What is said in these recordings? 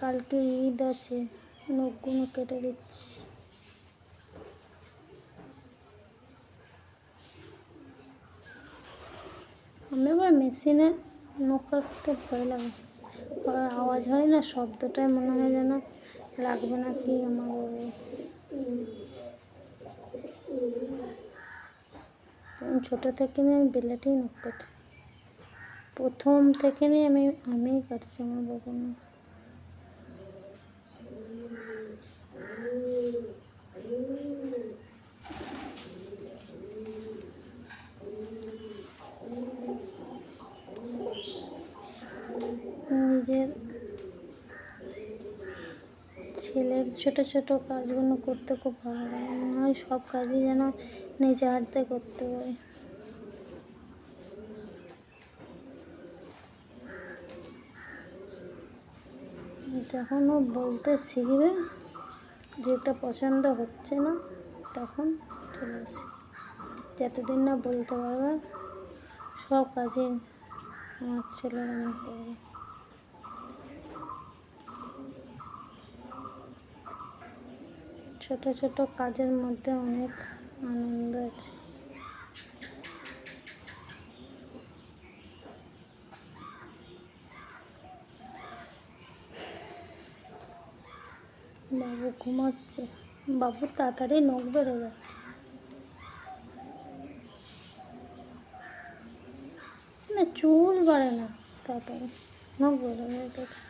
কালকে ঈদ আছে, নখগুলো কেটে দিচ্ছি। আমি আবার মেশিনে নখ কাটতে ভয় লাগে, আওয়াজ হয় না, শব্দটাই মনে হয় যেন লাগবে না কি আমার বাবু। তখন ছোটো থেকে নিয়ে আমি বিলেটেই নখ কাটি, প্রথম থেকে নিয়ে আমিই কাটছি আমার বাবু না। নিজের ছেলের ছোট ছোট কাজগুলো করতে খুব ভালো লাগে, মনে হয় সব কাজই যেন নিজে হাতে করতে পারি। যখন ও বলতে শিখবে যেটা পছন্দ হচ্ছে না, তখন চলে আসি। যতদিন না বলতে পারবে সব কাজই আমার ছেলের আমি করবো। ছোট ছোট কাজের মধ্যে অনেক আনন্দ আছে। বাবু ঘুমাচ্ছে, বাবুর তাড়াতাড়ি নখ বেড়ে যায়। না, চুল বাড়ে না তাড়াতাড়ি, নখ বেড়ে যায় তাড়াতাড়ি।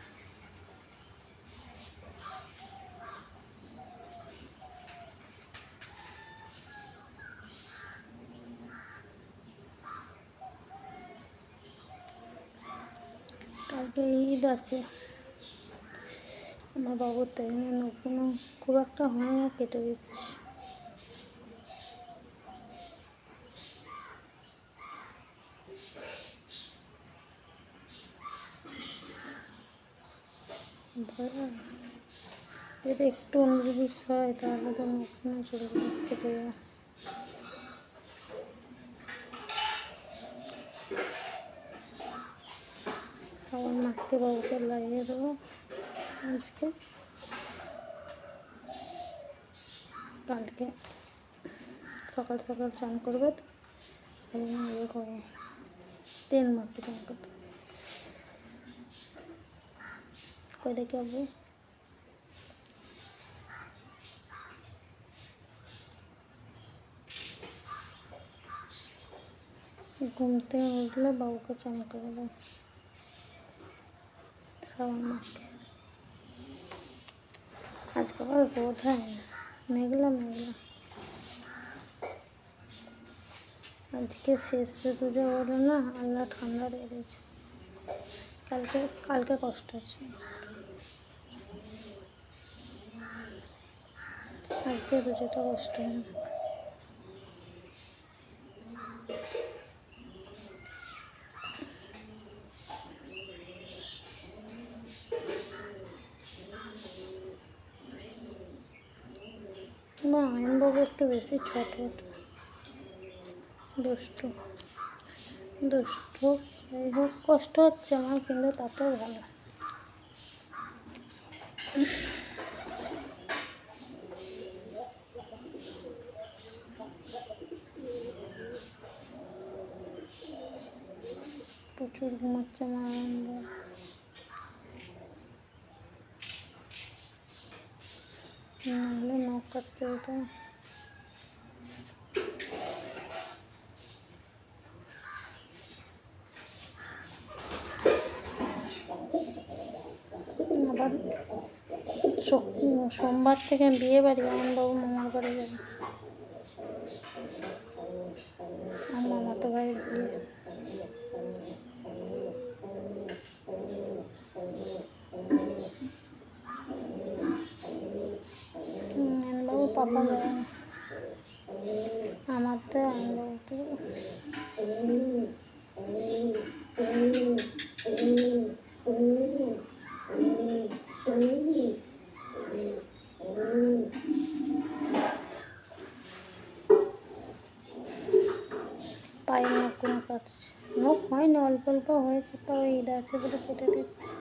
কালকে ঈদ আছে আমার বাবুর, তাই জন্য নখগুলো খুব একটা হয় না, কেটে দিচ্ছি। ভয় লাগে, যদি একটু 19-20 হয় তাহলে তো নখগুলো চলে যাবে, কেটে যাবে। সাবান মাখতে বাবুকে লাগিয়ে দেবো আজকে, কালকে সকাল সকাল চান করবে তো এই জন্য ইয়ে করবো, তেল মাখতে চান করতে। কই দেখে বাবু, ঘুম থেকে উঠলে বাবুকে চান করে দেবো সাবান মাখে। আজকে আবার রোদ হয় না, মেঘলা মেঘলা। আজকে শেষ ঋতুটা হলো না, আল্লাহ ঠান্ডা দিয়ে দিয়েছে। কালকে কষ্ট হচ্ছে, আজকে ঋতুটা কষ্ট হয় না। আমার আয়নবাবু একটু বেশি ছটফট, দুষ্টু দুষ্টু। যাই হোক, কষ্ট হচ্ছে আমার, কিন্তু তাতেও ভালো। প্রচুর ঘুমাচ্ছে আমার আয়নবাবু। নাহলে নখ কাটতে হতো। আবার সোমবার থেকে বিয়ে বাড়ি, আয়নবাবু মামার বাড়ি যাবে, আমার মামাতো ভাইয়ের বিয়ে। আয়নবাবু পাপা যাবে না, আমার তো আয়নবাবু তো পায়ের নখগুলো কাটছে। নখ হয়নি, অল্প অল্প হয়েছে, তাও ঈদ আছে বলে কেটে দিচ্ছি।